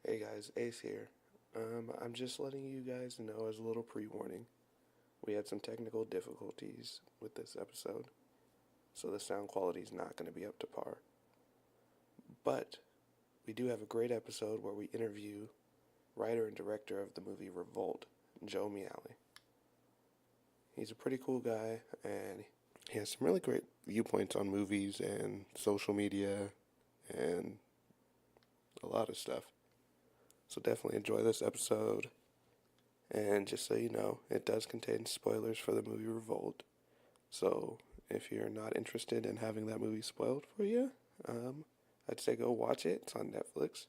Hey guys, Ace here. I'm just letting you guys know as a little pre-warning. We had some technical difficulties with this episode, so the sound quality is not going to be up to par. But we do have a great episode where we interview writer and director of the movie Revolt, Joe Miale. He's a pretty cool guy, and he has some really great viewpoints on movies and social media and a lot of stuff. So definitely enjoy this episode. And just so you know, it does contain spoilers for the movie Revolt. So if you're not interested in having that movie spoiled for you, I'd say go watch it. It's on Netflix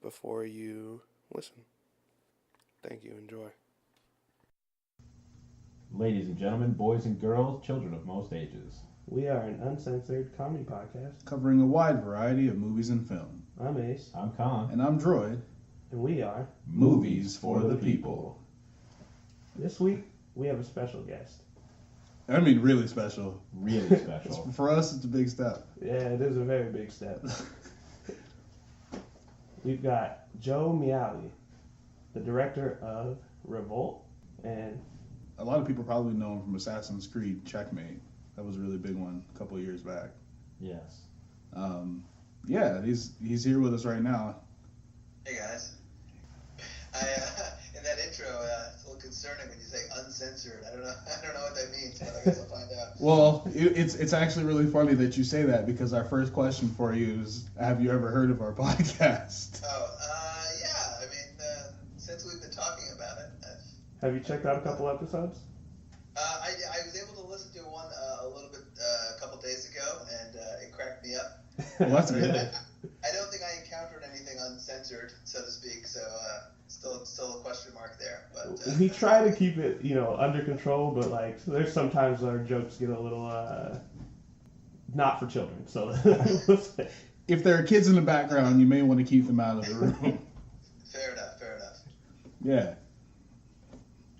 before you listen. Thank you. Enjoy. Ladies and gentlemen, boys and girls, children of most ages. We are an uncensored comedy podcast. Covering a wide variety of movies and film. I'm Ace. I'm Con. And I'm Droid. And we are Movies for the People. This week, we have a special guest. I mean, really special. Really special. For us, it's a big step. Yeah, it is a very big step. We've got Joe Miale, the director of Revolt, and A lot of people probably know him from Assassin's Creed Checkmate. That was a really big one a couple of years back. Yes. Yeah, he's here with us right now. Hey guys. In that intro, it's a little concerning when you say uncensored. I don't know what that means, but I guess I'll find out. Well, it's actually really funny that you say that because our first question for you is, have you ever heard of our podcast? Yeah. I mean, since we've been talking about it, have you checked out a couple episodes? I was able to listen to one a couple days ago, and it cracked me up. Well, that's good. I don't think I encountered anything uncensored, so to speak. So still a question mark there. But we try to keep it, under control, but there's sometimes our jokes get a little not for children. So If there are kids in the background, you may want to keep them out of the room. Fair enough. Yeah.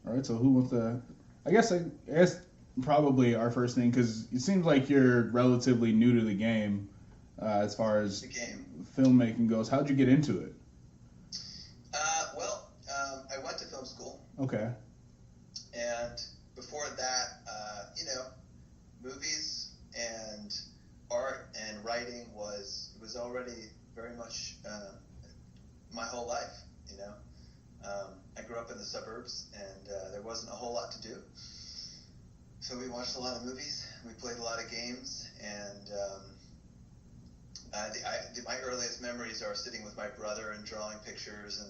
All right. So who wants to? I guess probably our first thing, because it seems like you're relatively new to the game as far as filmmaking goes. How'd you get into it? I went to film school. Okay. And before that, movies and art and writing was already very much my whole life. I grew up in the suburbs, and there wasn't a whole lot to do. So we watched a lot of movies, we played a lot of games, and my earliest memories are sitting with my brother and drawing pictures,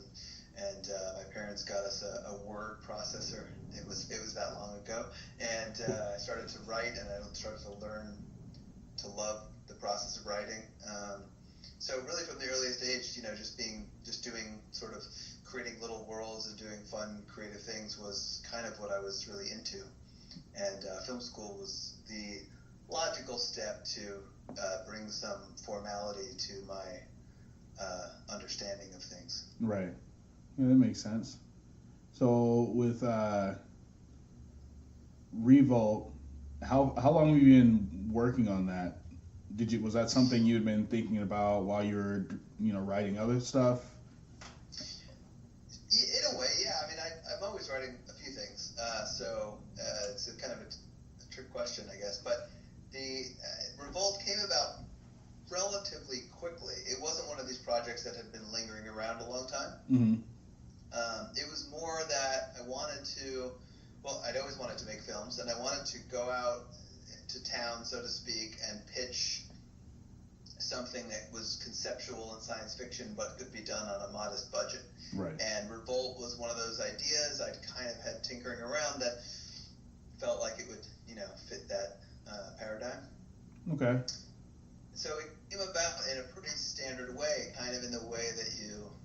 and my parents got us a word processor. It was that long ago, and I started to write, and I started to learn to love the process of writing. So really, from the earliest age, just doing sort of creating little worlds and doing fun, creative things was kind of what I was really into. And film school was the logical step to bring some formality to my understanding of things. Right. Yeah, that makes sense. So with Revolt, how long have you been working on that? Was that something you'd been thinking about while you were writing other stuff? In a way, yeah. I mean, I'm always writing a few things, so it's a kind of a trick question, I guess. But the Revolt came about relatively quickly. It wasn't one of these projects that had been lingering around a long time. Mm-hmm. It was more that I'd always wanted to make films, and I wanted to go out to town, so to speak, and pitch something that was conceptual and science fiction, but could be done on a modest budget. Right. And Revolt was one of those ideas I'd kind of had tinkering around that felt like it would, fit that paradigm. Okay. So it came about in a pretty standard way, kind of in the way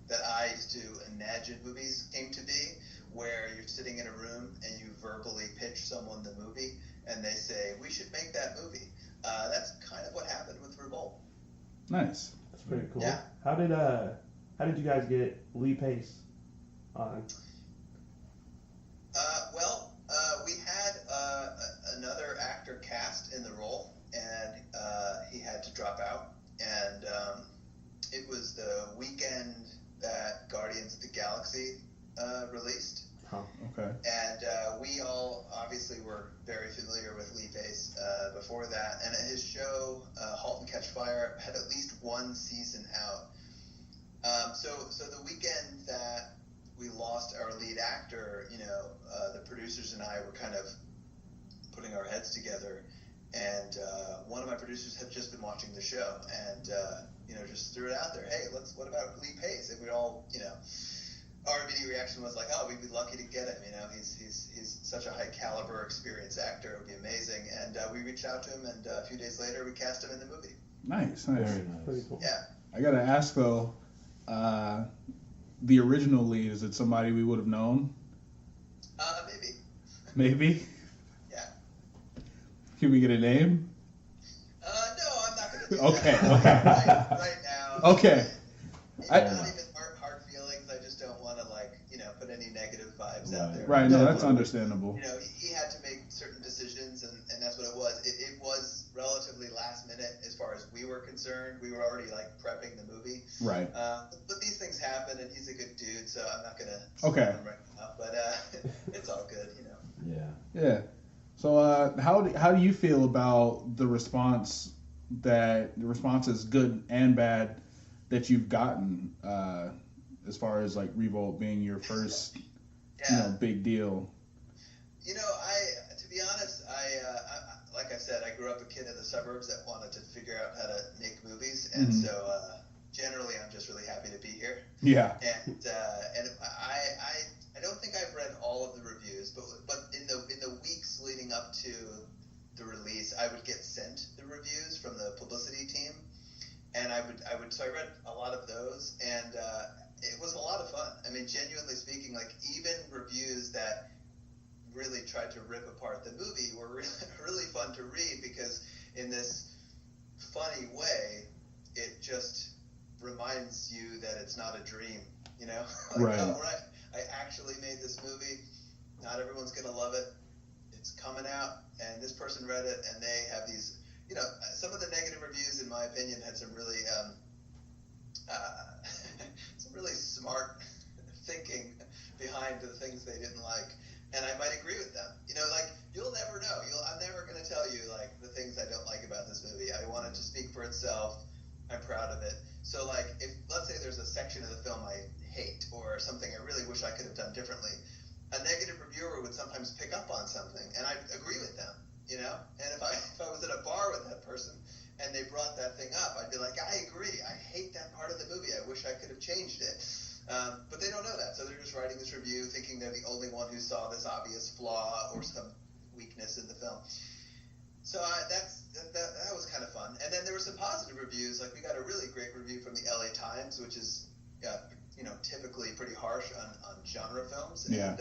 that I used to imagine movies came to be, where you're sitting in a room and you verbally pitch someone the movie, and they say, "We should make that movie." That's kind of what happened with Revolt. Nice. That's pretty cool. Yeah. How did you guys get Lee Pace on? We had another actor cast in the role, and he had to drop out. And it was the weekend that Guardians released. Okay. And we all obviously were very familiar with Lee Pace before that, and his show *Halt and Catch Fire* had at least one season out. So the weekend that we lost our lead actor, the producers and I were kind of putting our heads together, and one of my producers had just been watching the show, and just threw it out there. Hey, what about Lee Pace? And we all, our immediate reaction was like, oh, we'd be lucky to get him. He's such a high caliber, experienced actor. It would be amazing. And we reached out to him, and a few days later, we cast him in the movie. Nice. Very nice. Pretty cool. Yeah. I gotta ask though, the original lead, is it somebody we would have known? Maybe. Maybe. Yeah. Can we get a name? No, I'm not going to do Okay. that right now. Okay. It's I- not even hard feelings. I just don't want to put any negative vibes out there. Right. No, But, that's understandable. he had to make certain decisions, and that's what it was. It was relatively last minute as far as we were concerned. We were already prepping the movie. Right. But these things happen, and he's a good dude, so I'm not gonna. Okay. Him right now, but it's all good, Yeah. Yeah. So, how do you feel about the response is good and bad that you've gotten as far as Revolt being your first Yeah. big deal? To be honest, I like I said, I grew up a kid in the suburbs that wanted to figure out how to make movies, and Mhm. so generally, I'm just really happy to be here. Yeah. And I don't think I've read all of the reviews, but in the weeks leading up to the release, I would get sent the reviews from the publicity team, and I read a lot of those, and it was a lot of fun. I mean, genuinely speaking, even reviews that really tried to rip apart the movie were really fun to read, because in this funny way, it just reminds you that it's not a dream, Right. Oh, right, I actually made this movie. Not everyone's gonna love it. It's coming out, and this person read it, and they have these, some of the negative reviews, in my opinion, had some really some really smart thinking behind the things they didn't like, and I might agree with them. You'll never know. I'm never going to tell you the things I don't like about this movie. I want it to speak for itself. I'm proud of it. So if let's say there's a section of the film I hate, or something I really wish I could have done differently, a negative reviewer would sometimes pick up on something, and I'd agree with them. And if I was at a bar with that person and they brought that thing up, I'd be like, I agree. I hate that part of the movie. I wish I could have changed it. But they don't know that, so they're just writing this review thinking they're the only one who saw this obvious flaw or some weakness in the film. So that was kind of fun. And then there were some positive reviews. We got a really great review from the LA Times, which is typically pretty harsh on genre films. Yeah.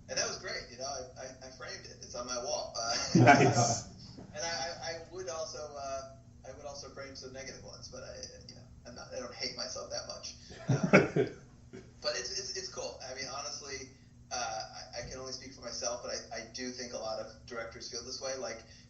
And that was great. I framed it. It's on my wall. Nice. And I would also frame some negative ones, but I don't hate myself that much. But it's cool. I mean, honestly, I can only speak for myself, but I do think a lot of directors feel this way.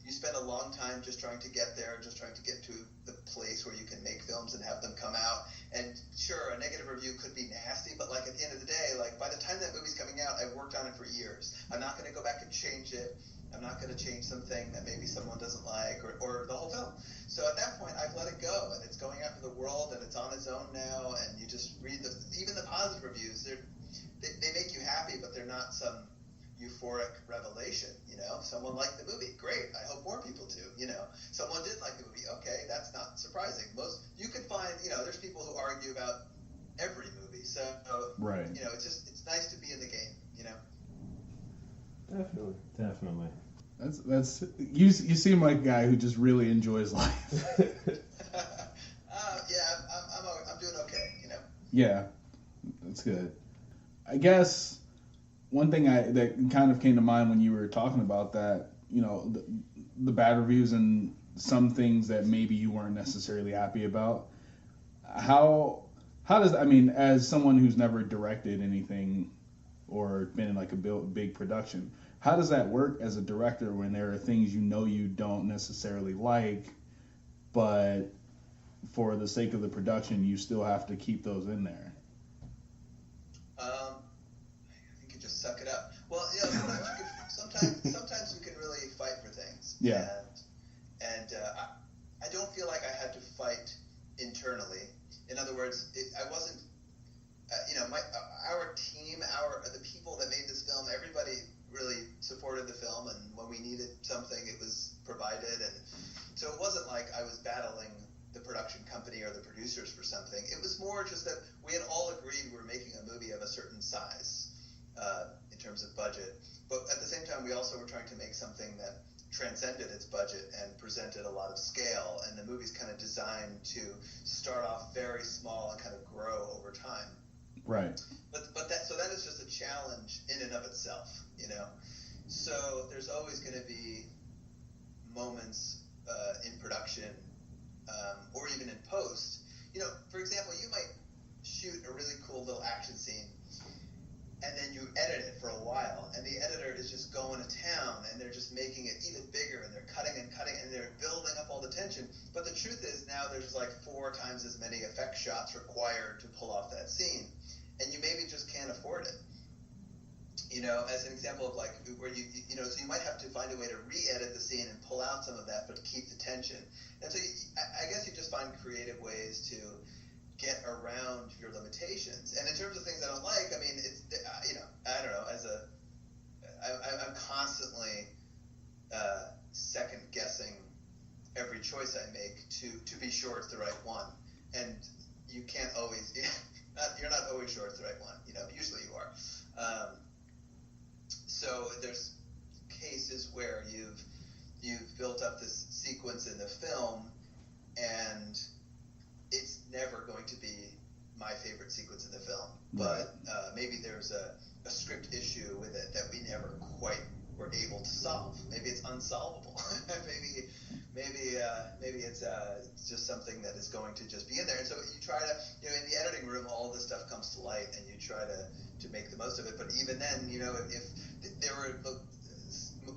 You spend a long time just trying to get there, just trying to get to the place where you can make films and have them come out. And sure, a negative review could be nasty, but at the end of the day, by the time that movie's coming out, I've worked on it for years. I'm not going to go back and change it. I'm not going to change something that maybe someone doesn't like, or the whole film. So at that point, I've let it go, and it's going out to the world, and it's on its own now. And you just read even the positive reviews. They make you happy, but they're not some euphoric revelation. Someone liked the movie, great. I hope more people do. Someone didn't like the movie, okay, that's not surprising. You could find, there's people who argue about every movie. So Right. It's nice to be in the game. Definitely. That's you seem like a guy who just really enjoys life. I'm doing okay. Yeah, that's good. I guess one thing that kind of came to mind when you were talking about that, the bad reviews and some things that maybe you weren't necessarily happy about. How does, as someone who's never directed anything or been in a big production, how does that work as a director when there are things you don't necessarily like, but for the sake of the production, you still have to keep those in there? suck it up. Well, sometimes you can really fight for things. Yeah. And I don't feel like I had to fight internally. In other words, I wasn't. Our team, the people that made this film, everybody really supported the film, and when we needed something, it was provided, and so it wasn't like I was battling the production company or the producers for something. It was more just that we had all agreed we were making a movie of a certain size in terms of budget, but at the same time, we also were trying to make something that transcended its budget and presented a lot of scale, and the movie's kind of designed to start off very small and kind of grow over time. Right. But that is just a challenge in and of itself, you know. So there's always going to be moments in production or even in post. You know, for example, you might shoot a really cool little action scene, and then you edit it for a while, and the editor is just going to town, and they're just making it even bigger, and they're cutting and cutting, and they're building up all the tension. But the truth is now there's like 4 times as many effect shots required to pull off that scene, and you maybe just can't afford it. You know, as an example of like where so you might have to find a way to re-edit the scene and pull out some of that, but keep the tension. And so I guess you just find creative ways to get around your limitations. And in terms of things I don't like, I mean, it's I don't know. I'm constantly second guessing every choice I make to be sure it's the right one, and you can't always. You're not always sure it's the right one. You know, usually you are. So there's cases where you've built up this sequence in the film, and it's never going to be my favorite sequence in the film. But maybe there's a script issue with it that we never quite were able to solve. Maybe it's unsolvable. maybe it's just something that is going to just be in there. And so you try to, in the editing room, all this stuff comes to light, and you try to make the most of it. But even then, if there were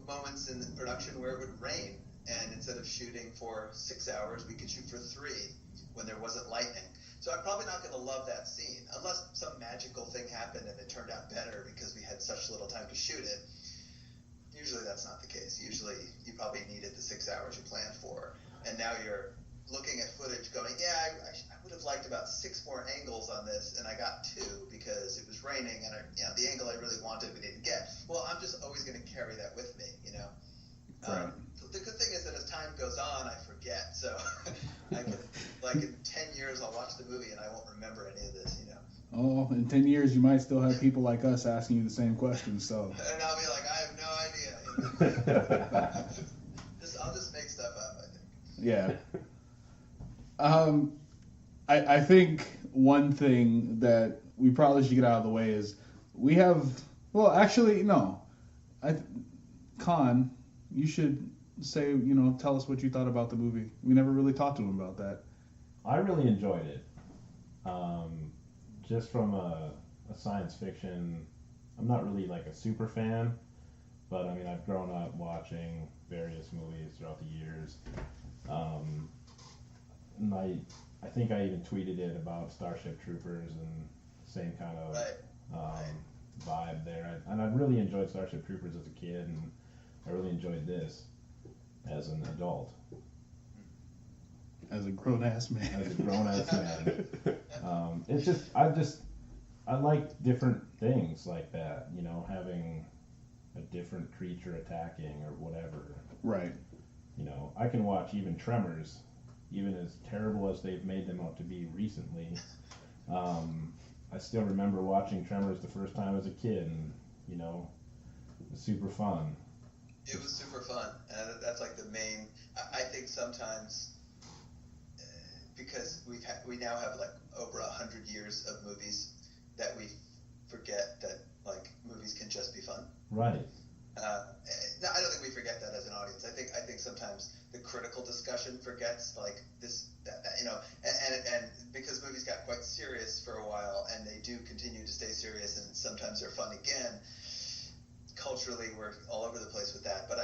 moments in the production where it would rain, and instead of shooting for 6 hours, we could shoot for 3 when there wasn't lightning. So I'm probably not going to love that scene unless some magical thing happened and it turned out better because we had such little time to shoot it. Usually that's not the case. Usually you probably needed the 6 hours you planned for, and now you're looking at footage going, I would have liked about 6 more angles on this, and I got 2 because it was raining, and the angle I really wanted we didn't get. Well, I'm just always going to carry that with me, Right. The good thing is that as time goes on, I forget. So I can, like in 10 years, I'll watch the movie and I won't remember any of this, Oh, in 10 years, you might still have people like us asking you the same questions, so. And I'll be like, I have no idea. I'll just make stuff up, I think. Yeah. I think one thing that we probably should get out of the way is we have, well, actually, no. Khan, you should say, tell us what you thought about the movie. We never really talked to him about that. I really enjoyed it. Just from a science fiction, I'm not really like a super fan, but I mean, I've grown up watching various movies throughout the years. And I think I even tweeted it about Starship Troopers and same kind of vibe there. And I really enjoyed Starship Troopers as a kid, and I really enjoyed this as an adult. As a grown-ass man. As a grown-ass man. It's just, I like different things like that, having a different creature attacking or whatever. Right. I can watch even Tremors, even as terrible as they've made them out to be recently. I still remember watching Tremors the first time as a kid, and, it was super fun. It was super fun, and that's like the main. I think sometimes because we now have like over 100 years of movies that we forget that like movies can just be fun. Right. No, I don't think we forget that as an audience. I think sometimes the critical discussion forgets like this, and because movies got quite serious for a while, and they do continue to stay serious, and sometimes they're fun again. Culturally, we're all over the place with that. But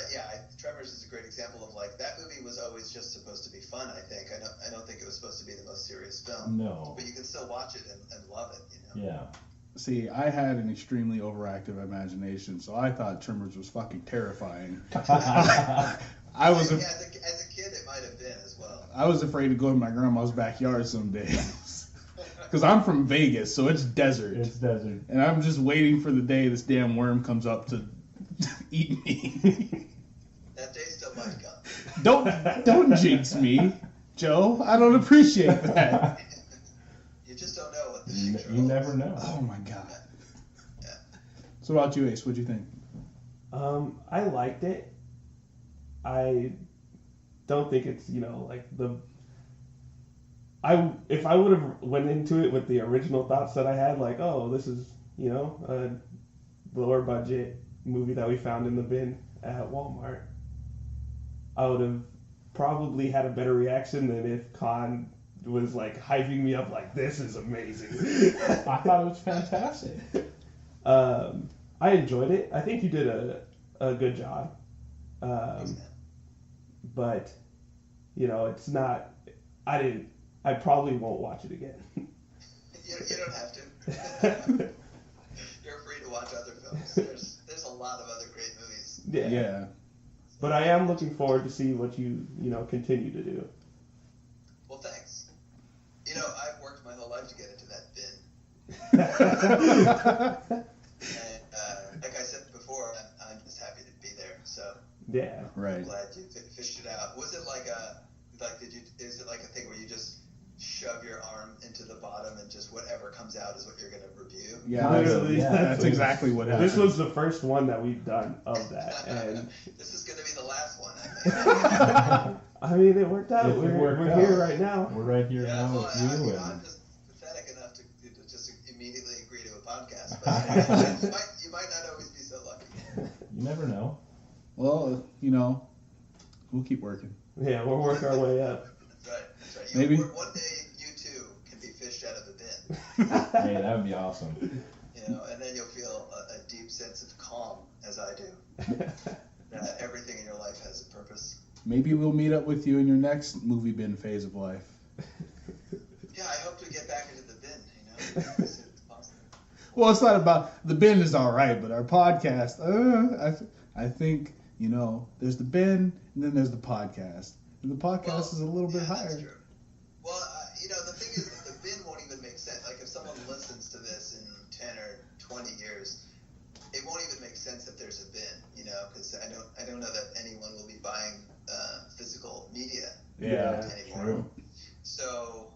Tremors is a great example of like that movie was always just supposed to be fun. I think I don't think it was supposed to be the most serious film. No. But you can still watch it and love it. Yeah. See, I had an extremely overactive imagination, so I thought Tremors was fucking terrifying. I was as a kid, it might have been as well. I was afraid to go in my grandma's backyard some days. Because I'm from Vegas, so it's desert. It's desert. And I'm just waiting for the day this damn worm comes up to eat me. That day still might come. Don't jinx me, Joe. I don't appreciate that. You just don't know what the future You never know. Oh my god. Yeah. So what about you, Ace? What'd you think? I liked it. I don't think it's, like if I would have went into it with the original thoughts that I had, like, oh, this is, a lower budget movie that we found in the bin at Walmart, I would have probably had a better reaction than if Khan was like hyping me up like, this is amazing. I thought it was fantastic. I enjoyed it. I think you did a good job. Thanks, man. But, it's not, I probably won't watch it again. You don't have to. You're free to watch other films. There's a lot of other great movies. Yeah. But I am looking forward to see what you continue to do. Well, thanks. I've worked my whole life to get into that bin. And like I said before, I'm just happy to be there. So Yeah. Right. I'm glad you fished it out. Was it is it like a thing where you just shove your arm into the bottom and just whatever comes out is what you're going to review? Yeah, Literally, that's exactly what happened. This was the first one that we've done of that, and This is going to be the last one, I think. I mean, it worked out. It We're worked out. here right now. We're right here Yeah, now well, with you. I'm And just pathetic enough to just immediately agree to a podcast. But you might not always be so lucky. you never know. Well, we'll keep working. Yeah, we'll work our way up. That's right. Maybe. One day you too can be fished out of the bin. Hey, that would be awesome. And then you'll feel a deep sense of calm, as I do. That everything in your life has a purpose. Maybe we'll meet up with you in your next movie bin phase of life. Yeah, I hope to get back into the bin, as soon as possible. Well, it's not about the bin is all right, but our podcast. I think there's the bin and then there's the podcast, and the podcast is a little bit higher. That's true. Well, the thing is that the bin won't even make sense. Like if someone listens to this in 10 or 20 years, it won't even make sense that there's a bin. Because I don't know that anyone will be buying physical media Yeah, anymore. true. So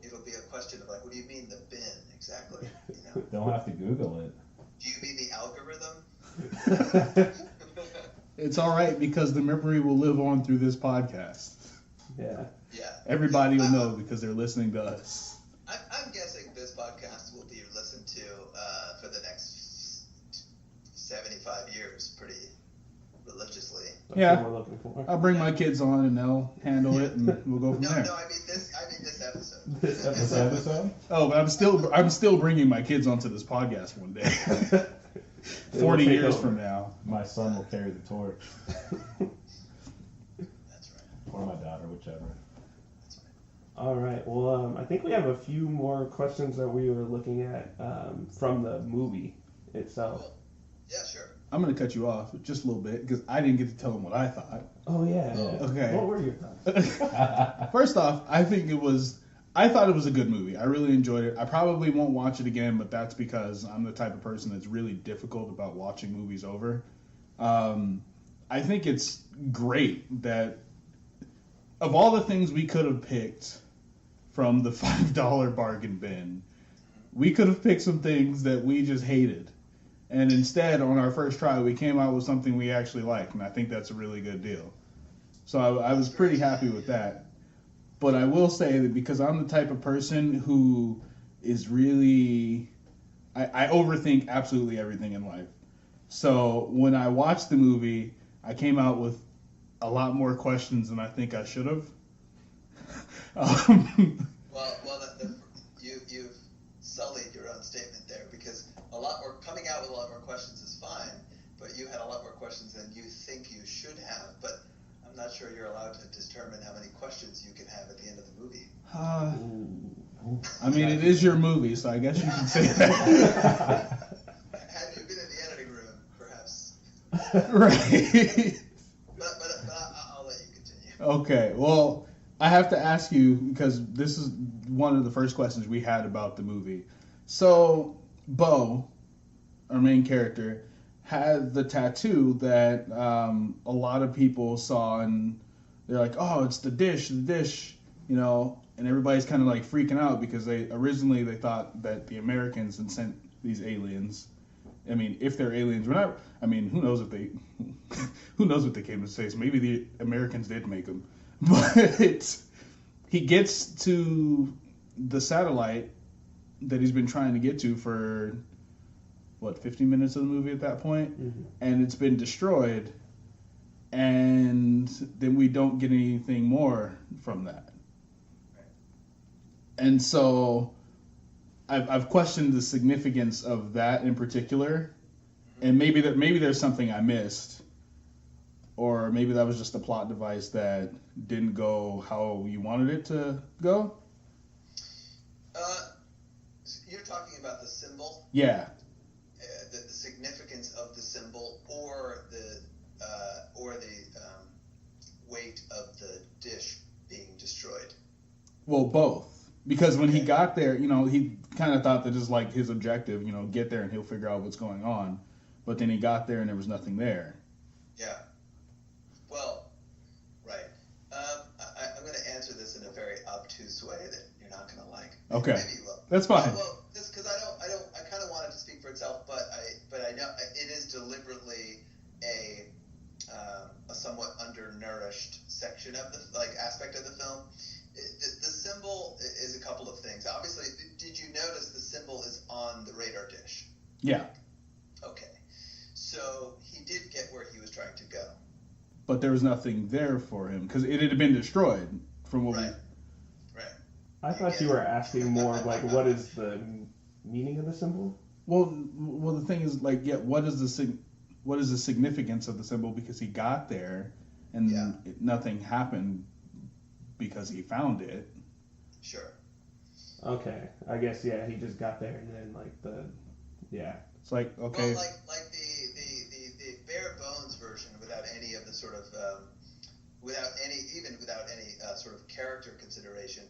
it'll be a question of like, what do you mean the bin exactly? Don't have to Google it. Do you mean the algorithm? It's all right because the memory will live on through this podcast. Yeah. Yeah. Everybody will know because they're listening to us. I'm guessing this podcast will be listened to for the next 75 years pretty religiously. That's Yeah. what we're looking for. I'll bring my kids on and they'll handle it, and we'll go from No, there. I mean this episode. This This episode. episode? Oh, but I'm still bringing my kids onto this podcast one day. They will 40 take years over. from now. My son will carry the torch. That's right. Or my daughter, whichever. That's right. All right. Well, I think we have a few more questions that we were looking at from the movie itself. Cool. Yeah, sure. I'm going to cut you off just a little bit because I didn't get to tell them what I thought. Oh yeah. Yeah. Okay. What were your thoughts? First off, I thought it was a good movie. I really enjoyed it. I probably won't watch it again, but that's because I'm the type of person that's really difficult about watching movies over. I think it's great that of all the things we could have picked from the $5 bargain bin, we could have picked some things that we just hated. And instead, on our first try, we came out with something we actually liked, and I think that's a really good deal. So I was pretty happy with that. But I will say that because I'm the type of person who is really... I overthink absolutely everything in life. So when I watched the movie, I came out with a lot more questions than I think I should have. You've sullied your own statement there because coming out with a lot more questions is fine, but you had a lot more questions than you think you should have. But I'm not sure you're allowed to determine how many questions you can have at the end of the movie. I mean, it is your movie, so I guess you can say that. Had you been in the editing room, perhaps. Right. But I'll let you continue. Okay, well, I have to ask you, because this is one of the first questions we had about the movie. So, Bo, our main character, had the tattoo that a lot of people saw, and they're like, oh, it's the dish, you know, and everybody's kind of like freaking out because they thought that the Americans had sent these aliens. I mean, if they're aliens, we're not. I mean, who knows if they, who knows what they came to space? Maybe the Americans did make them, but he gets to the satellite that he's been trying to get to for what 15 minutes of the movie at that point, and it's been destroyed, and then we don't get anything more from that. And so I've questioned the significance of that in particular, and maybe there's something I missed, or maybe that was just a plot device that didn't go how you wanted it to go. You're talking about the symbol, Yeah. the significance of the symbol, or the weight of the dish being destroyed. Well, both. Because when he got there, you know, he kind of thought that is like his objective, you know, get there and he'll figure out what's going on. But then he got there and there was nothing there. Yeah. Well, right. I'm going to answer this in a very obtuse way that you're not going to like. Okay. Maybe you will. That's fine. Well, just because I kind of want it to speak for itself, but I know it is deliberately a somewhat undernourished section of the aspect of the film. The symbol is a couple of things. Obviously, did you notice the symbol is on the radar dish? Yeah. Okay. So he did get where he was trying to go. But there was nothing there for him because it had been destroyed from what Right. Right. I thought you were asking more of like, what is the meaning of the symbol? Well, the thing is, like, yeah, what is the significance of the symbol? Because he got there and nothing happened because he found it. Sure. Okay, I guess he just got there and then It's like, okay. Well, like the bare bones version, without any of the sort of without any sort of character consideration,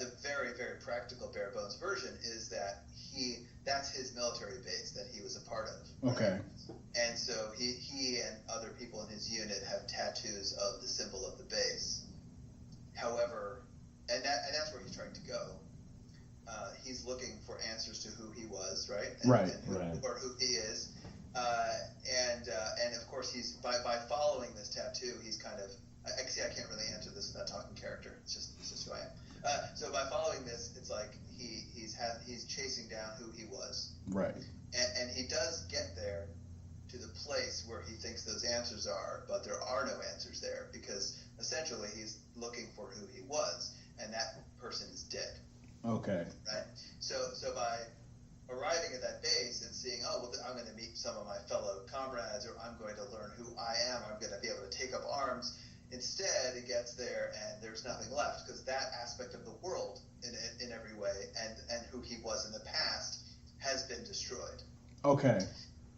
the very, very practical bare bones version is that that's his military base that he was a part of. Right? Okay. And so he and other people in his unit have tattoos of the symbol of the base. However, and that's where he's trying to go. He's looking for answers to who he was, right? Or who he is. And of course, he's by following this tattoo, he's kind of. I can't really answer this without talking character. It's just who I am. So by following this, it's like he's chasing down who he was. Right. And he does get there to the place where he thinks those answers are, but there are no answers there because essentially he's looking for who he was, and that person is dead. Okay. Right. So by arriving at that base and seeing, I'm going to meet some of my fellow comrades, or I'm going to learn who I am, I'm going to be able to take up arms. Instead, he gets there and there's nothing left because that aspect of the world, in every way, and who he was in the past, has been destroyed. Okay.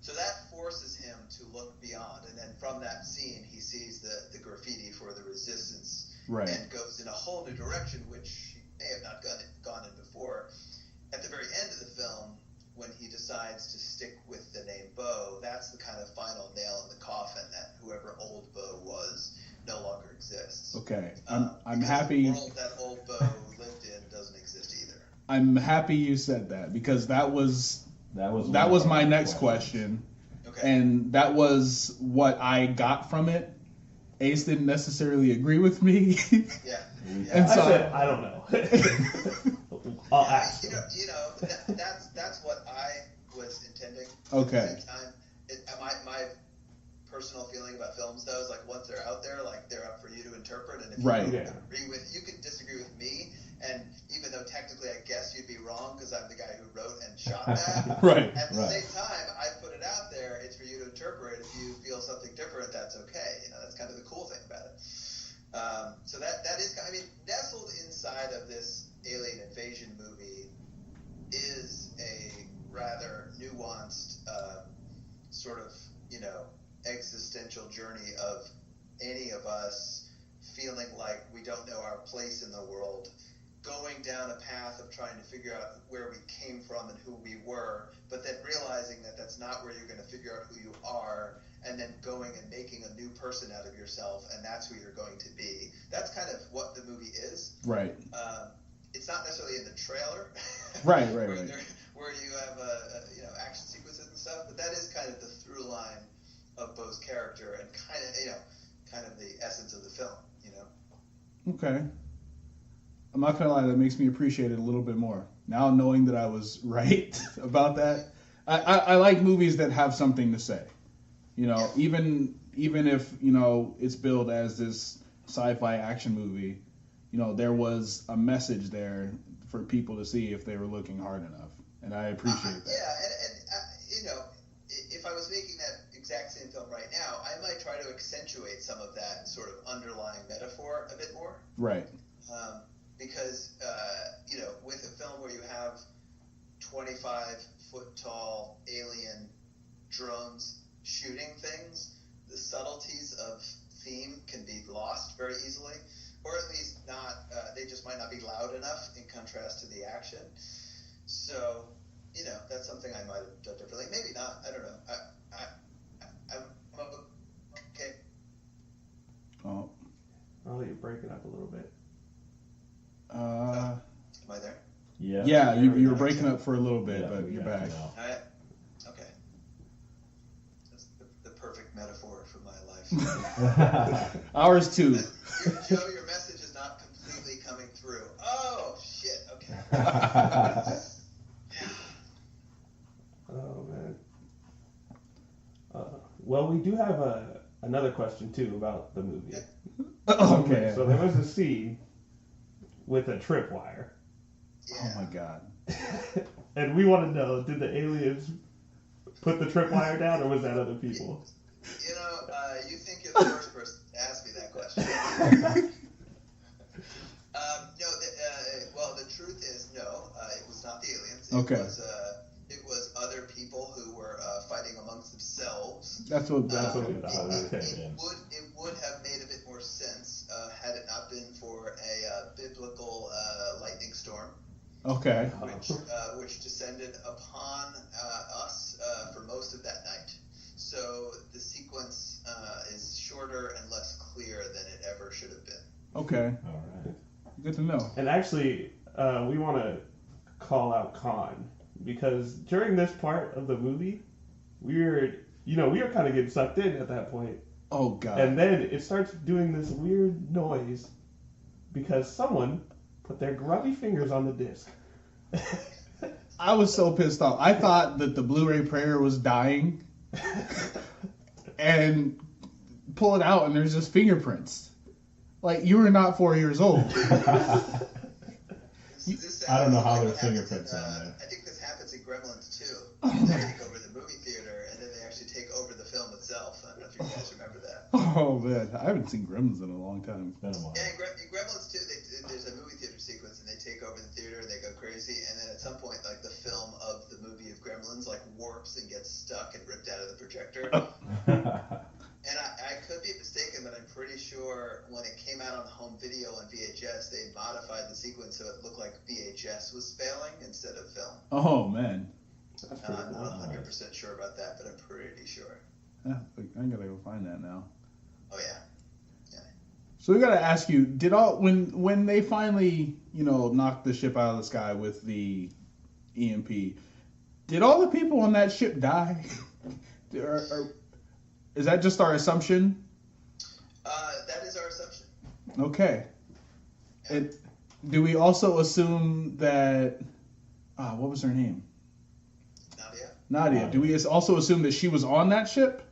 So that forces him to look beyond, and then from that scene, he sees the graffiti for the resistance, right, and goes in a whole new direction, which he may have not gone in before. At the very end of the film, when he decides to stick with the name Bo, that's the kind of final nail in the coffin that whoever old Bo was no longer exists. Okay, I'm happy. The world that old Bo lived in doesn't exist either. I'm happy you said that because that was my next question. Okay. And that was what I got from it. Ace didn't necessarily agree with me. Yeah. And so I said, I don't know. I'll ask. That's what I was intending. Okay. At the same time, my personal feeling about films, though, is like once they're out there, like they're up for you to interpret, and if you you can disagree with me, and even though technically I guess you'd be wrong because I'm the guy who wrote and shot that. Right. At the same time, I put it out there. It's for you to interpret. If you feel something different, that's okay. That's kind of the cool thing about it. So that is, nestled inside of this alien invasion movie sort of, existential journey of any of us feeling like we don't know our place in the world, going down a path of trying to figure out where we came from and who we were, but then realizing that that's not where you're going to figure out who you are, and then going and making a new person out of yourself, and that's who you're going to be. That's kind of what the movie is. Right. It's not necessarily in the trailer. Right. Where you have action sequences and stuff, but that is kind of the through line of Bo's character and kind of the essence of the film. Okay. I'm not gonna lie, that makes me appreciate it a little bit more. Now knowing that I was right about that, I like movies that have something to say. Even if it's billed as this sci-fi action movie, there was a message there for people to see if they were looking hard enough, and I appreciate that. Yeah, and if I was making that exact same film right now, I might try to accentuate some of that sort of underlying metaphor a bit more. Right. Because, with a film where you have 25-foot-tall alien drones shooting things, the subtleties of theme can be lost very easily, or at least not, they just might not be loud enough in contrast to the action. So, that's something I might have done differently. Maybe not. I don't know. I'm okay. Oh. Oh, you're breaking up a little bit. Am I there? Yeah. Yeah, you were breaking up for a little bit, Yeah, but we you're got back. you now. All right. Okay. That's the perfect metaphor for my life. Ours too. Joe, your message is not completely coming through. Oh, shit. Okay. Oh man. Well, we do have another question too about the movie. Okay. So there was a scene with a tripwire, Yeah. Oh my god. and we want to know: did the aliens put the tripwire down, or was that other people? You think you're the first person to ask me that question. Well, the truth is no. It was not the aliens. Okay. It was other people who were fighting amongst themselves. That's what we thought. It would have made a bit more sense had it not been for a biblical lightning storm. Okay. Which descended upon us for most of that night. So the sequence is shorter and less clear than it ever should have been. Okay. All right. Good to know. And actually, we want to call out Khan because during this part of the movie, we were kind of getting sucked in at that point. Oh god. And then it starts doing this weird noise because someone put their grubby fingers on the disc. I was so pissed off. I thought that the Blu-ray player was dying, and pull it out and there's just fingerprints. Like, you were not 4 years old. I don't know how there's fingerprints on there. I think this happens in Gremlins too. They take over the movie theater and then they actually take over the film itself. I don't know if you guys remember that. Oh man, I haven't seen Gremlins in a long time. It's been a while. Yeah, in Gremlins too, there's a movie theater sequence and they take over the theater and they go crazy, and then at some point, like, the film of the movie of Gremlins like warps and gets stuck and ripped out of the projector. And I could be mistaken, but I'm pretty sure when it came out on home video on VHS, they modified the sequence so it looked like VHS was failing instead of film. Oh man. That's pretty I'm cool. not 100% sure about that, but I'm pretty sure. Yeah, I gotta go find that now. Oh, yeah. So we gotta ask you: did when they finally knocked the ship out of the sky with the EMP, did all the people on that ship die? Is that just our assumption? That is our assumption. Okay. And do we also assume that? What was her name? Nadia. Do we also assume that she was on that ship?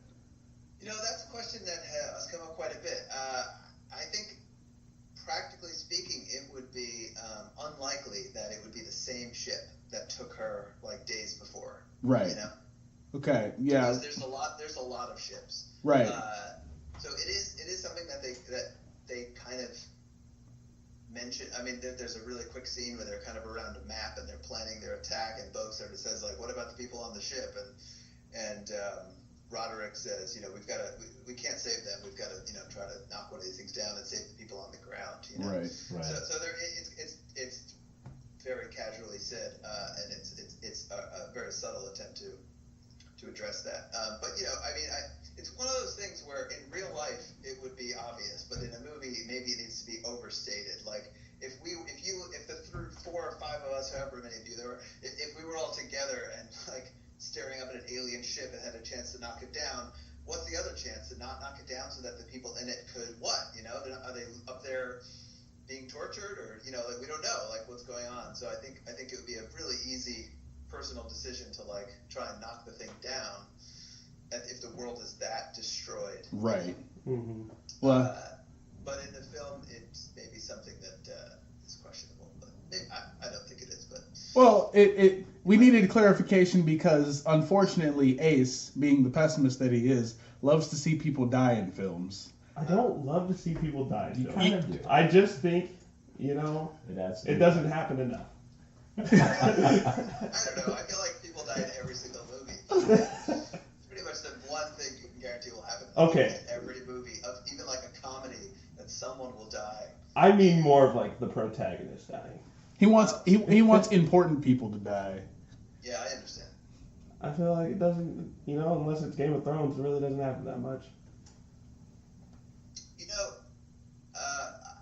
That's a question that has come up quite a bit. I think, practically speaking, it would be unlikely that it would be the same ship that took her like days before. Right. Okay. Yeah. Because there's a lot of ships. Right. So it is something that they kind of mention. I mean, there's a really quick scene where they're kind of around a map and they're planning their attack, and Bo sort of says like, "What about the people on the ship?" And Roderick says, we can't save them. We've got to, try to knock one of these things down and save the people on the ground. Right. So there, it's very casually said, and it's a very subtle attempt to address that. But it's one of those things where in real life it would be obvious, but in a movie maybe it needs to be overstated. Like if the 4 or 5 of us, however many of you there were, if we were all together and like staring up at an alien ship and had a chance to knock it down, what's the other chance to not knock it down so that the people in it could what? Are they up there being tortured, or like we don't know like what's going on? So I think it would be a really easy personal decision to like try and knock the thing down if the world is that destroyed. Right. Mm-hmm. Well, but in the film, it's maybe something that is questionable. But I don't think it is. But well, we needed clarification because unfortunately, Ace, being the pessimist that he is, loves to see people die in films. I don't love to see people die. You kind of do. I just think, it doesn't happen enough. I don't know. I feel like people die in every single movie. It's pretty much the one thing you can guarantee will happen in every movie, even like a comedy, that someone will die. I mean more of like the protagonist dying. He wants important people to die. Yeah, I understand. I feel like it doesn't, unless it's Game of Thrones, it really doesn't happen that much.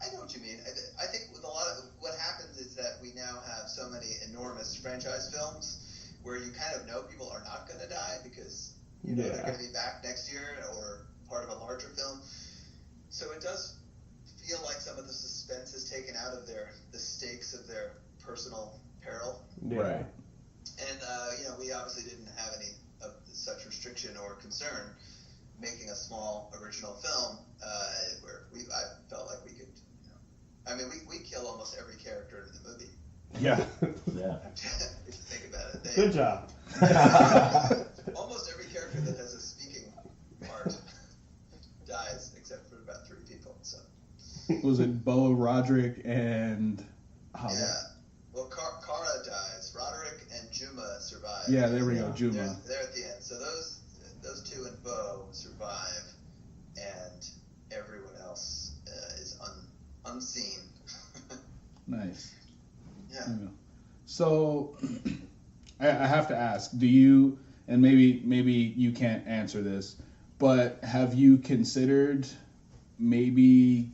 I know what you mean. I think with a lot of what happens is that we now have so many enormous franchise films where you kind of know people are not going to die because they're going to be back next year or part of a larger film. So it does feel like some of the suspense is taken out of the stakes of their personal peril. Yeah. Right. And we obviously didn't have any of such restriction or concern making a small original film where I felt like we could. We kill almost every character in the movie. Yeah. Yeah. If you think about it. Good job. Almost every character that has a speaking part dies, except for about 3 people. So. Was it Bo, Roderick, and... Yeah. Well, Kara dies. Roderick and Juma survive. Yeah, there we go, Juma. They're at the end. So those 2 and Bo survive, and everyone else is unseen. Nice. Yeah. So, I have to ask, do you, and maybe you can't answer this, but have you considered maybe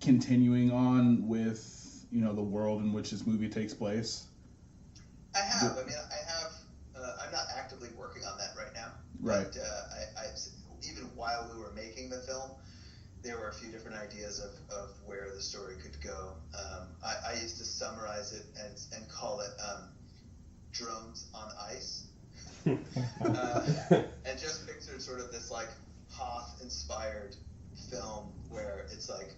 continuing on with, the world in which this movie takes place? I have. I'm not actively working on that right now. Right. But I even while we were making the film, there were a few different ideas of where the story could go. I used to summarize it and call it Drones on Ice. And just pictured sort of this like Hoth-inspired film where it's like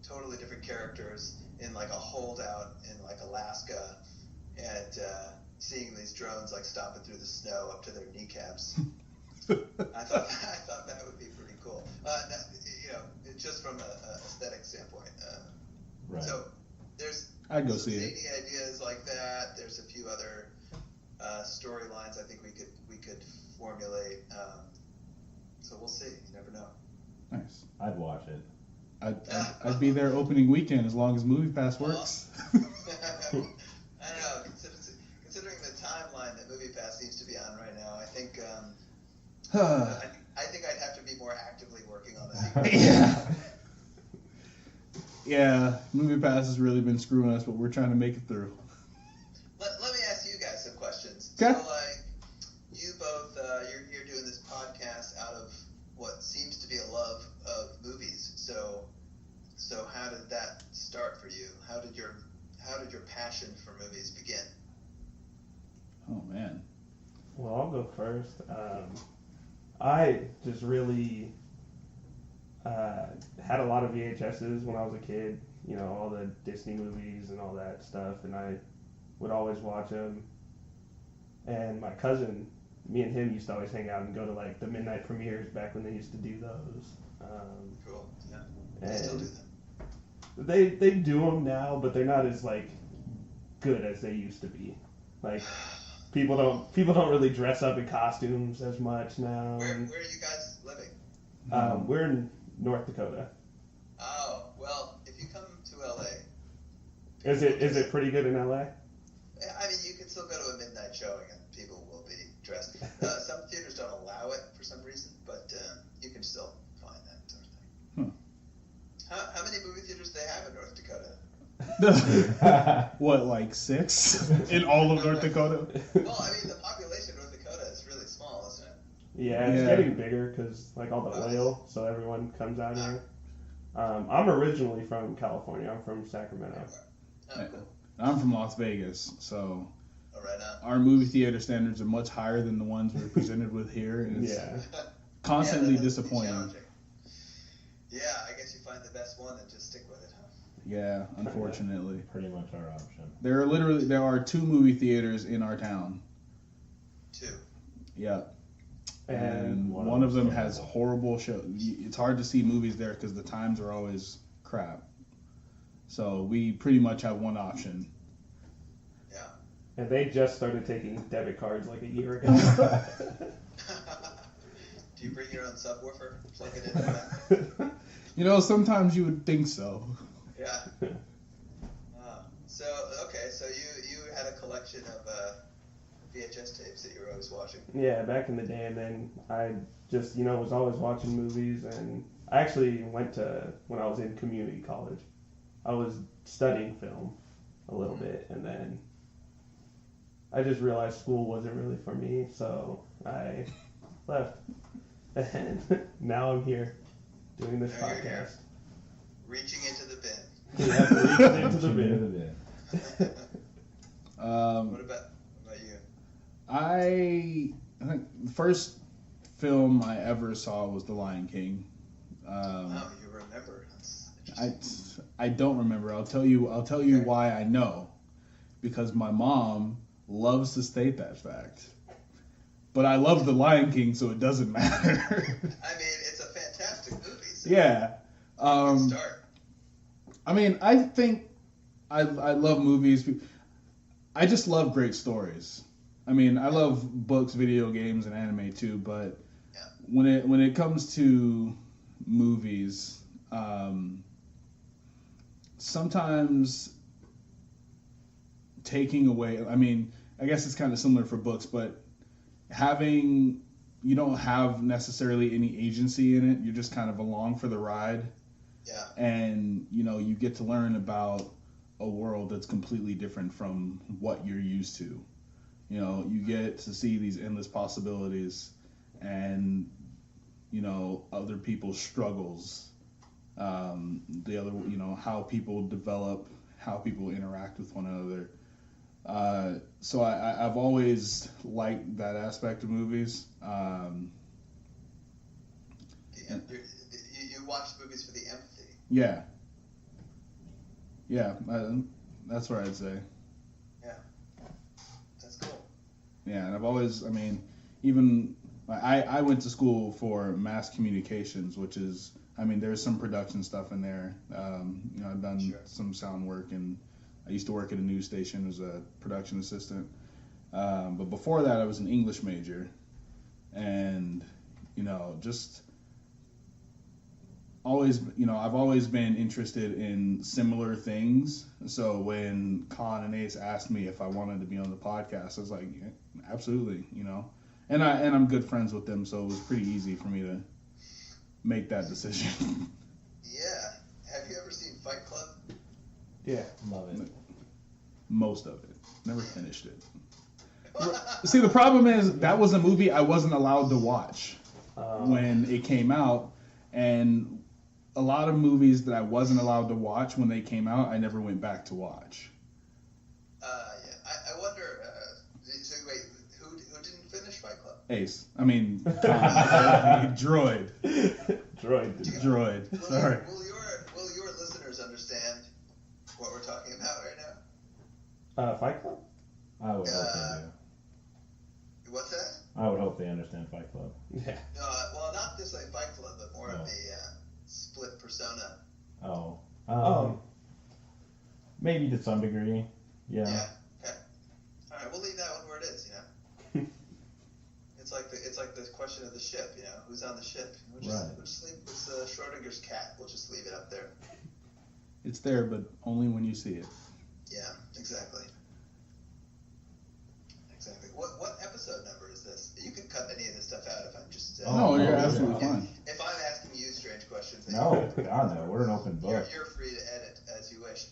totally different characters in like a holdout in like Alaska, and seeing these drones like stomping through the snow up to their kneecaps. I thought that would be pretty cool. Just from a aesthetic standpoint. Right. So there's I'd go some see it. zany ideas like that. There's a few other storylines I think we could formulate. So we'll see. You never know. Nice. I'd watch it. I'd be there opening weekend as long as MoviePass works. I don't know. Considering the timeline that MoviePass seems to be on right now, I think I'd have to be more actively working on this. Yeah. Yeah, MoviePass has really been screwing us, but we're trying to make it through. Let me ask you guys some questions. Okay. So, like, you both, you're doing this podcast out of what seems to be a love of movies. So how did that start for you? How did your passion for movies begin? Oh man. Well, I'll go first. I just really had a lot of VHSs when I was a kid, all the Disney movies and all that stuff, and I would always watch them. And my cousin, me and him used to always hang out and go to like the midnight premieres back when they used to do those. Cool. Yeah. And I still do that. They do them now, but they're not as like good as they used to be. Like People don't really dress up in costumes as much now. Where are you guys living? We're in North Dakota. Oh, well, if you come to LA, Is it pretty good in LA? I mean, you can still go to a midnight showing and people will be dressed. Some theaters don't allow it for some reason, but you can still find that sort of thing. How many movie theaters do they have in North Dakota? What, like 6 in all of North Dakota? Well, I mean, the population of North Dakota is really small, isn't it? Yeah, it's getting bigger because like all the oil, so everyone comes out here. I'm originally from California. I'm from Sacramento. Oh, cool. I'm from Las Vegas, so Oh, right on. our movie theater standards are much higher than the ones we're presented with here, and it's constantly that must be disappointing. challenging. Yeah, I guess you find the best one and just stick with it, huh? Yeah, unfortunately. Pretty much our option. There are 2 movie theaters in our town. 2. Yeah. And one of them has horrible shows. It's hard to see movies there because the times are always crap. So we pretty much have one option. Yeah. And they just started taking debit cards like a year ago. Do you bring your own subwoofer? Plug it in? You know, sometimes you would think so. Yeah. So you had a collection of VHS tapes that you were always watching. Yeah, back in the day, and then I just was always watching movies, and I actually went to when I was in community college. I was studying film a little bit, and then I just realized school wasn't really for me, so I left. And now I'm here doing this Now you're here. podcast. Reaching into the bin. Yeah, reaching into the bin. What about you? I think the first film I ever saw was The Lion King. Oh, you remember? That's interesting. I don't remember. I'll tell you why I know. Because my mom loves to state that fact. But I love The Lion King, so it doesn't matter. I mean, it's a fantastic movie. So Yeah. good start. I mean, I think I love movies. I just love great stories. I mean, I love books, video games, and anime too. But when it comes to movies, sometimes taking away. I mean, I guess it's kind of similar for books, but you don't have necessarily any agency in it. You're just kind of along for the ride. Yeah. And you get to learn about a world that's completely different from what you're used to. You get to see these endless possibilities and other people's struggles, how people develop, how people interact with one another. So I've always liked that aspect of movies. You watch movies for the empathy. Yeah. That's what I'd say. Yeah. That's cool. Yeah, and I've always, even I went to school for mass communications, which is, there's some production stuff in there. I've done some sound work, and I used to work at a news station as a production assistant. But before that, I was an English major, and just always, I've always been interested in similar things. So when Con and Ace asked me if I wanted to be on the podcast, I was like, yeah, absolutely, and I'm good friends with them, so it was pretty easy for me to make that decision. Yeah. Have you ever seen Fight Club? Yeah. Love it. Most of it. Never finished it. See, the problem is that was a movie I wasn't allowed to watch when it came out, and a lot of movies that I wasn't allowed to watch when they came out, I never went back to watch. Yeah. I wonder. So wait, who didn't finish Fight Club? Ace. Droid. Droid. Sorry. Will your listeners understand what we're talking about right now? Fight Club? I would hope they do. What's that? I would hope they understand Fight Club. Yeah. Well, not just like Fight Club, but more of the split persona. Oh. Maybe to some degree. Yeah. Yeah. Okay. All right, we'll leave that one where it is. it's like the question of the ship. You know, who's on the ship? We'll just leave. It's Schrodinger's cat. We'll just leave it up there. It's there, but only when you see it. Yeah, exactly. Exactly. What episode number is this? You can cut any of this stuff out if I'm just. No, you're absolutely fine. If I'm asking you strange questions. No, God, no. We're an open book. You're free to edit as you wish.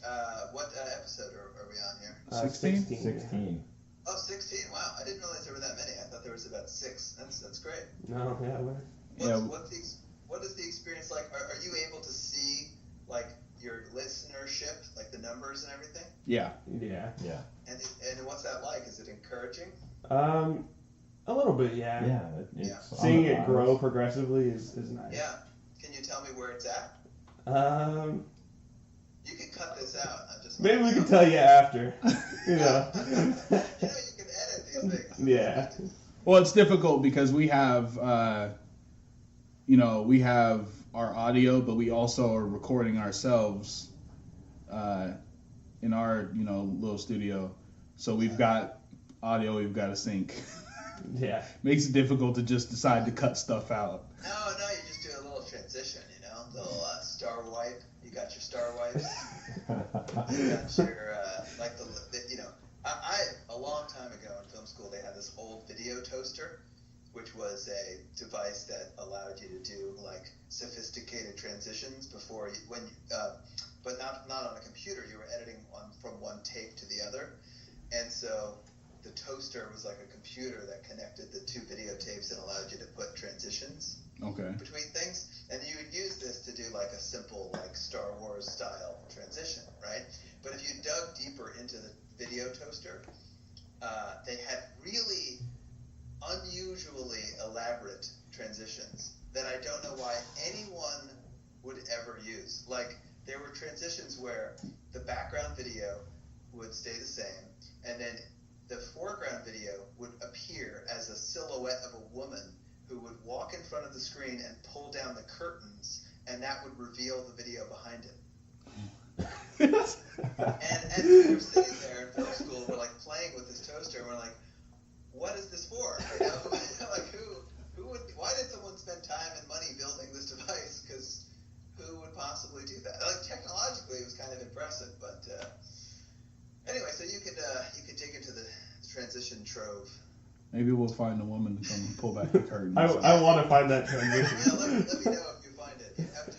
What episode are we on here? 16? 16. Oh, 16. Wow, I didn't realize there were that many. I thought there was about 6. That's great. No, yeah, What is the experience like? Are you able to see like your listenership, like the numbers and everything? Yeah. And what's that like? Is it encouraging? A little bit, yeah. Yeah. It's Seeing it grow progressively is nice. Yeah. Can you tell me where it's at? You can cut this out. Maybe we can tell you after. You know. You can edit these things. Yeah. Well, it's difficult because we have, we have our audio, but we also are recording ourselves in our, little studio. So we've got audio we've got to sync. Yeah. Makes it difficult to just decide to cut stuff out. No, you just do a little transition, little star wipe. You got your star wipes. You got your, I a long time ago in film school, they had this old video toaster, which was a device that allowed you to do, like, sophisticated transitions but not on a computer. You were editing from one tape to the other. And so the toaster was like a computer that connected the two videotapes and allowed you to put transitions between things. And you would use this to do like a simple like Star Wars style transition, right? But if you dug deeper into the video toaster, they had really unusually elaborate transitions that I don't know why anyone would ever use. Like, there were transitions where the background video would stay the same, and then the foreground video would appear as a silhouette of a woman who would walk in front of the screen and pull down the curtains, and that would reveal the video behind it. and we were sitting there in film school, we're like playing with this toaster, and we're like, what is this for? Like, why did someone spend time and money building this device? Because who would possibly do that? Like, technologically, it was kind of impressive, but anyway, so you could dig into the transition trove. Maybe we'll find a woman to come and pull back the curtains. I want to find that transition. Yeah, let me know if you find it. You have to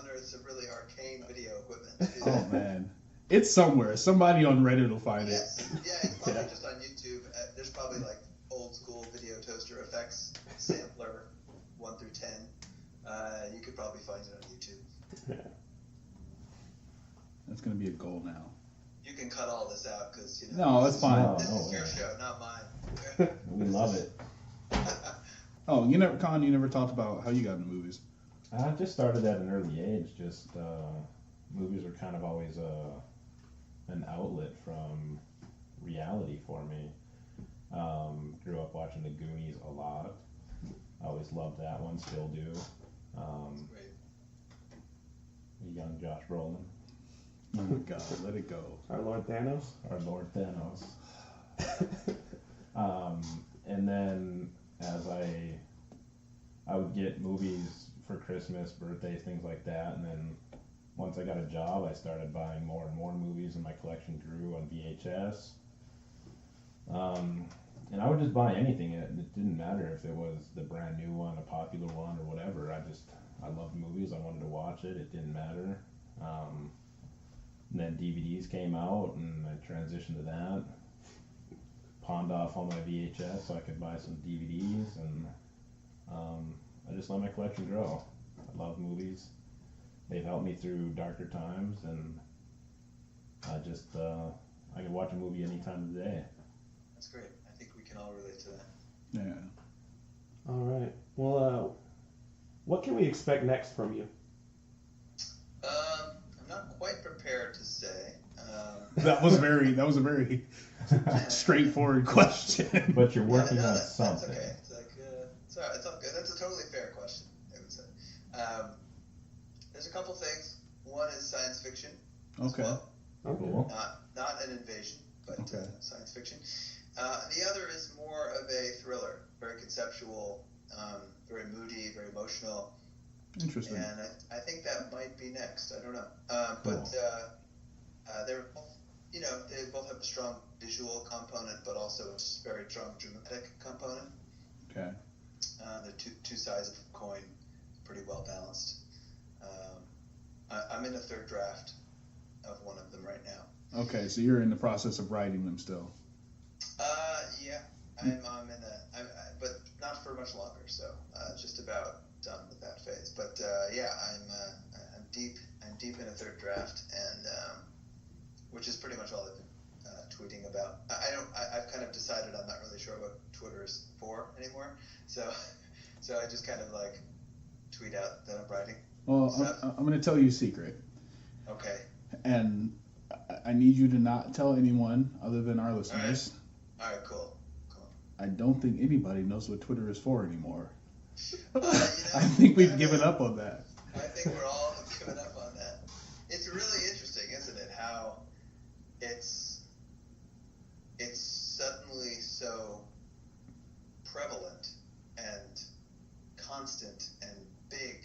unearth some really arcane video equipment. Oh man, it's somewhere. Somebody on Reddit will find it. Yeah, it's probably just on YouTube. There's probably like old school video toaster effects sampler 1 through 10. You could probably find it on YouTube. Yeah. That's gonna be a goal now. You can cut all this out because No, that's fine. This is your show, not mine. We love it. Oh, you never talked about how you got into movies. I just started at an early age. Just movies were kind of always an outlet from reality for me. Grew up watching The Goonies a lot. I always loved that one, still do. Great. Young Josh Brolin. Oh my God, let it go. Our Lord Thanos. Our Lord Thanos. And then as I would get movies for Christmas, birthdays, things like that, and then once I got a job, I started buying more and more movies, and my collection grew on VHS. And I would just buy anything. It didn't matter if it was the brand new one, a popular one, or whatever. I loved movies. I wanted to watch it. It didn't matter. And then DVDs came out, and I transitioned to that. Pawned off all my VHS so I could buy some DVDs, and I just let my collection grow. I love movies. They've helped me through darker times, and I can watch a movie any time of the day. That's great. I think we can all relate to that. Yeah. All right. Well, what can we expect next from you? I'm not quite prepared to say. That was a very straightforward question. But you're working on that's something. okay. It's like, it's all right. It's all good. That's a totally fair question, I would say. There's a couple things. One is science fiction. Okay. Well. Okay. Cool. Not an invasion, but Okay. science fiction. The other is more of a thriller, very conceptual, very moody, very emotional. Interesting. And I think that might be next. I don't know. Cool. But they're both, they both have a strong visual component, but also a very strong dramatic component. Okay. They're two sides of a coin, pretty well balanced. I'm in the third draft of one of them right now. Okay, so you're in the process of writing them still. Yeah, I'm in but not for much longer. So just about done with that phase. But yeah, I'm deep in a third draft, and which is pretty much all I've been tweeting about. I've kind of decided I'm not really sure what Twitter is for anymore. So I just kind of like tweet out that I'm writing. Well, I'm going to tell you a secret, Okay. and I need you to not tell anyone other than our listeners. All right. Cool. I don't think anybody knows what Twitter is for anymore. I think we've given up on that. I think we're all given up on that. It's really interesting, isn't it? How it's suddenly so prevalent and constant and big,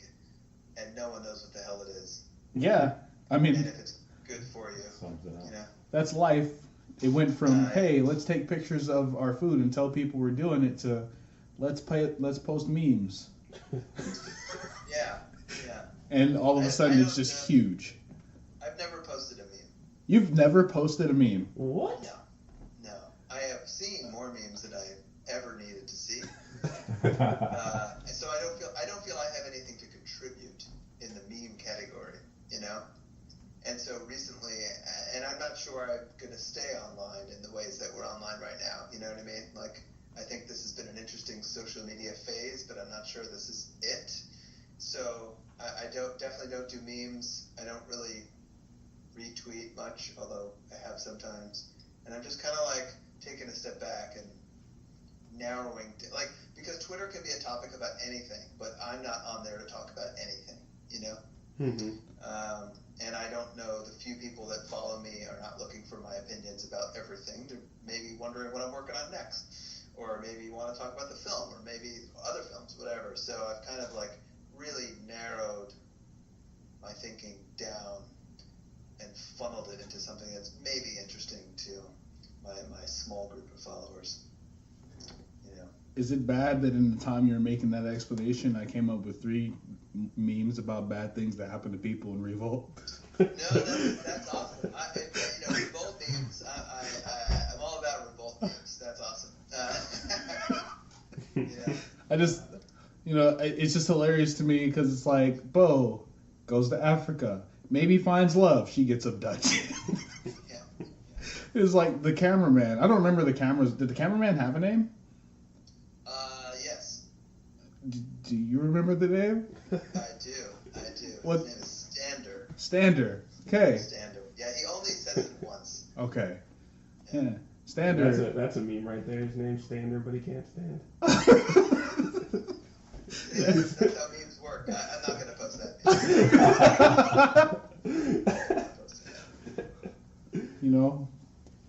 and no one knows what the hell it is. Yeah, I And mean, if it's good for you, Sums it up. that's life. It went from, Right. hey, let's take pictures of our food and tell people we're doing it, to let's post memes. Yeah. And all of a sudden it's just huge. I've never posted a meme. You've never posted a meme. What? No. I have seen more memes than I ever needed to see. So I don't feel I have anything to contribute in the meme category, And so recently, and I'm not sure I'm going to stay online in the ways that we're online right now. You know what I mean? Like, I think this has been an interesting social media phase, but I'm not sure this is it. So I definitely don't do memes. I don't really retweet much, although I have sometimes. And I'm just kind of like taking a step back and narrowing, because Twitter can be a topic about anything, but I'm not on there to talk about anything, Mm-hmm. And I don't know, the few people that follow me are not looking for my opinions about everything. They're maybe wondering what I'm working on next, or maybe want to talk about the film, or maybe other films, whatever. So I've kind of like really narrowed my thinking down and funneled it into something that's maybe interesting to my small group of followers. Is it bad that in the time you were making that explanation, I came up with 3 memes about bad things that happen to people in Revolt? No, that's awesome. Revolt memes. I'm all about Revolt memes. That's awesome. Yeah. I just, it's just hilarious to me because it's like, Bo goes to Africa, maybe finds love, she gets abducted. Yeah. It's like the cameraman. I don't remember the cameras. Did the cameraman have a name? Yes. Do you remember the name? I do. What? His name is Stander. Stander. Okay. Stander. Yeah, he only says it once. Okay. Yeah. Stander. That's a meme right there. His name's Stander, but he can't stand. That's how memes work. I'm not going to post that meme.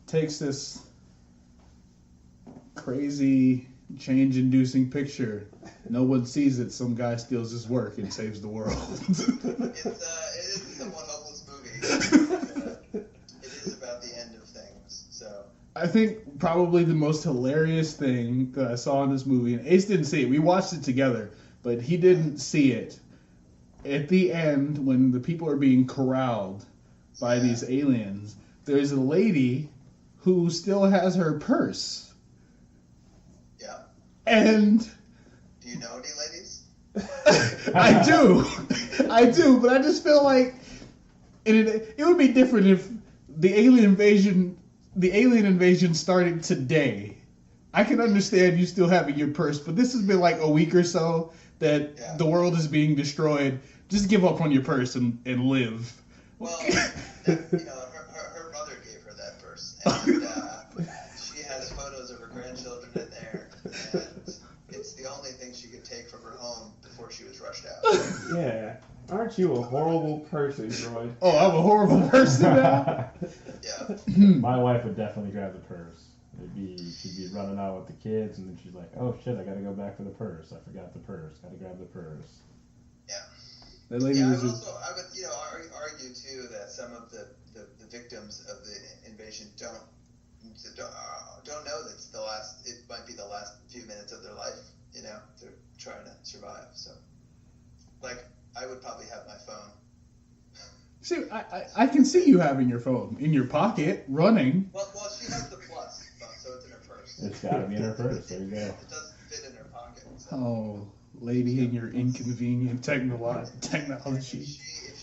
Takes this crazy change-inducing picture. No one sees it. Some guy steals his work and saves the world. It is a somewhat hopeless movie. It is about the end of things. So I think probably the most hilarious thing that I saw in this movie, and Ace didn't see it. We watched it together, but he didn't see it. At the end, when the people are being corralled by these aliens, there's a lady who still has her purse. yeah. And Do you know any ladies? I do, but I just feel like it would be different if the alien invasion started today. I can understand you still having your purse, but this has been like a week or so that the world is being destroyed. Just give up on your purse and live. Well, her mother gave her that purse, and she has photos of her grandchildren in there, and it's the only thing she could take from her home before she was rushed out. Yeah. Aren't you a horrible person, Droid? Oh, I'm a horrible person now? Yeah. My wife would definitely grab the purse. She'd be running out with the kids, and then she's like, "Oh shit, I gotta go back for the purse. I forgot the purse. Gotta grab the purse." Yeah. That lady Yeah, was I would argue too that some of the victims of the invasion don't know that it might be the last few minutes of their life. You know, they're trying to survive. So, like, I would probably have my phone. See, I can see you having your phone in your pocket, running. Well, she has the plus, so it's in her purse. It's gotta be in her purse. There you go. It doesn't fit in her pocket. So. Oh, lady, in your inconvenient technology. If she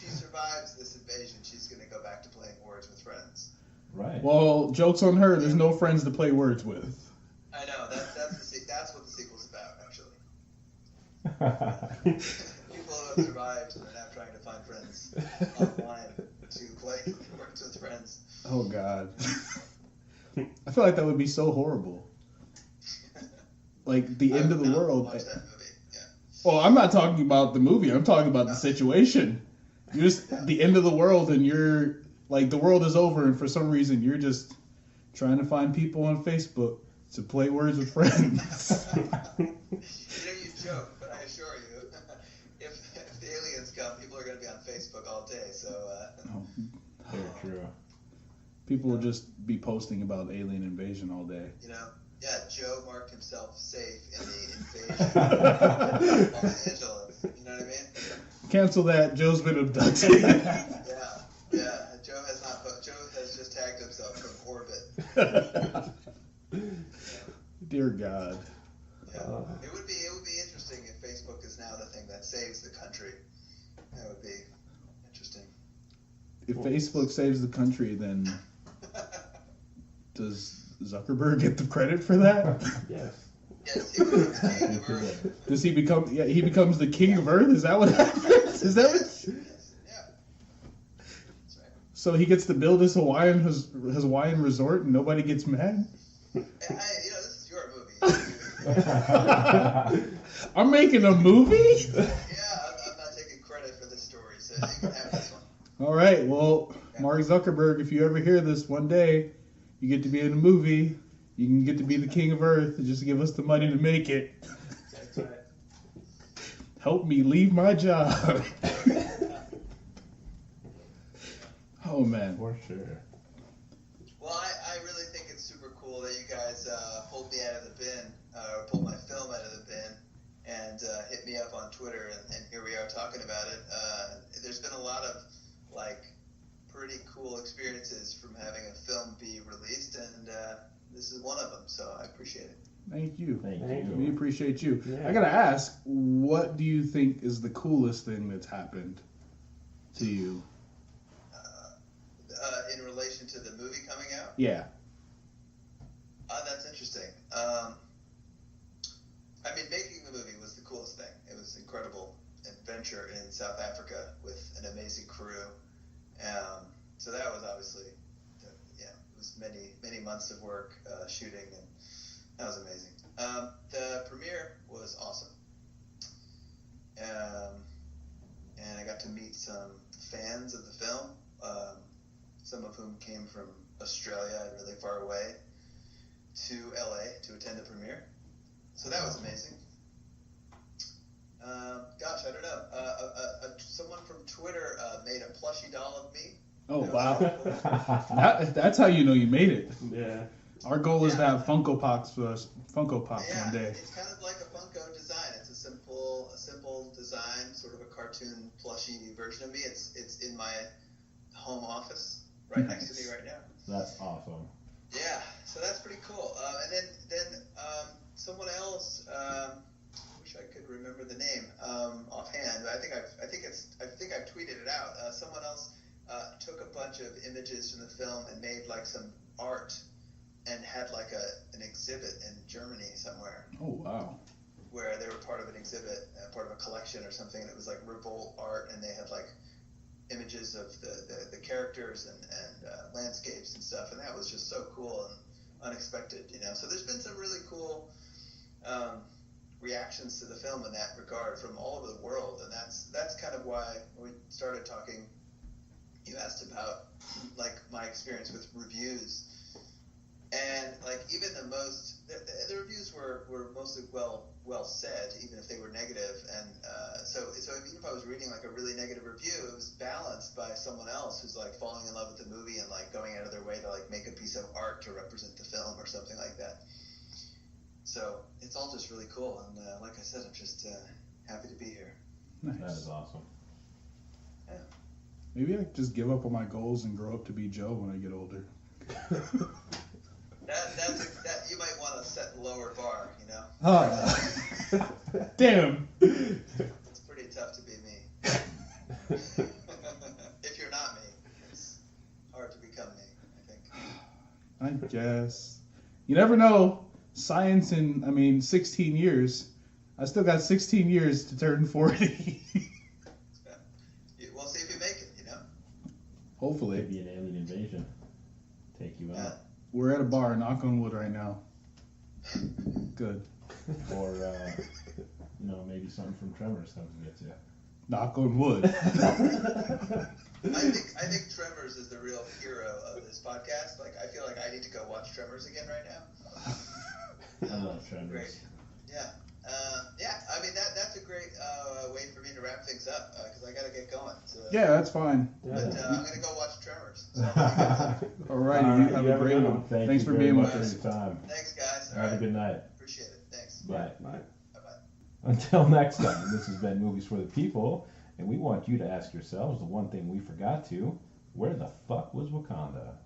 survives this invasion, she's gonna go back to playing Words with Friends. Right. Well, joke's on her. There's no friends to play words with. I know that's what the sequel's about, actually. People who have survived and are now trying to find friends online to play Words with Friends. Oh God. I feel like that would be so horrible. Like the end of the world. Watch that movie. Yeah. Well, I'm not talking about the movie. I'm talking about the situation. You're just the end of the world, and you're like the world is over, and for some reason you're just trying to find people on Facebook to play Words with Friends. You joke, but I assure you, if the aliens come, people are going to be on Facebook all day. So. Very true. People will just be posting about alien invasion all day. You know, yeah, Joe marked himself safe in the invasion of Los Angeles. You know what I mean? Cancel that. Joe's been abducted. Yeah. Joe has just tagged himself from orbit. Dear God. Yeah. It would be interesting if Facebook is now the thing that saves the country. That would be interesting. If Facebook saves the country, then does Zuckerberg get the credit for that? Yes. Yes, he becomes king of Earth. Does he become? Yeah, he becomes the king of Earth. Is that what happens? Is that what? Yes. Yeah. That's right. So he gets to build his Hawaiian resort, and nobody gets mad. This is your movie. I'm making a movie. Yeah, I'm not taking credit for this story, so you can have this one. All right. Well, Mark Zuckerberg, if you ever hear this one day, you get to be in a movie. You can get to be the king of Earth. Just give us the money to make it. That's right. Help me leave my job. Oh man. For sure. Well, I really think it's super cool that you guys pulled me out of the bin, or pulled my film out of the bin, and hit me up on Twitter, and here we are talking about it. There's been a lot of pretty cool experiences from having a film be released, and this is one of them. So I appreciate it. Thank you. Thank We you. appreciate you. Yeah. I gotta ask, what do you think is the coolest thing that's happened to you? In relation to the movie coming out, Yeah. that's interesting. Making the movie was the coolest thing. It was an incredible adventure in South Africa with an amazing crew. So that was obviously, it was many months of work shooting, and that was amazing. The premiere was awesome. And I got to meet some fans of the film, some of whom came from Australia, really far away, to LA to attend the premiere. So that was amazing. I don't know. Someone from Twitter made a plushie doll of me. Oh That was wow. really cool. That's how you know you made it. Yeah. Our goal is to Yeah. have Funko Pops one day. It's kind of like a Funko design. It's a simple design, sort of a cartoon plushy version of me. It's in my home office right next to me right now. That's awesome. Yeah, so that's pretty cool. And then someone else. I wish I could remember the name offhand. I think I've tweeted it out. Someone else took a bunch of images from the film and made some art and had an exhibit in Germany somewhere Oh wow. where they were part of an exhibit, part of a collection or something, and it was Revolt art, and they had images of the characters and landscapes and stuff, and that was just so cool and unexpected, So there's been some really cool reactions to the film in that regard from all over the world, and that's kind of why we started talking. You asked about my experience with reviews, And like even the reviews were mostly well said, even if they were negative. And so even if I was reading like a really negative review, it was balanced by someone else who's like falling in love with the movie and like going out of their way to like make a piece of art to represent the film or something like that. So it's all just really cool. And like I said, I'm just happy to be here. Nice. That is awesome. Yeah. Maybe I just give up on my goals and grow up to be Joe when I get older. That you might want to set a lower bar, you know. Oh. Damn. It's pretty tough to be me. If you're not me, it's hard to become me, I think. I guess. You never know. Science in, 16 years. I still got 16 years to turn 40. We'll see if you make it, you know. Hopefully. Maybe an alien invasion. Take you out. We're at a bar, knock on wood right now. Good. Or, maybe something from Tremors comes and gets you. Knock on wood. I think Tremors is the real hero of this podcast. Like, I feel like I need to go watch Tremors again right now. I love Tremors. Great. Yeah. That's a great way for me to wrap things up because I got to get going. So, Yeah, that's fine. But I'm going to go watch Tremors. So, All right, you have a great one. Thanks Thanks you for very being much with us. for your time. thanks, guys. Have a good night. Appreciate it. Thanks. Bye. Bye. Bye-bye. Until next time, this has been Movies for the People, and we want you to ask yourselves the one thing we forgot to: where the fuck was Wakanda?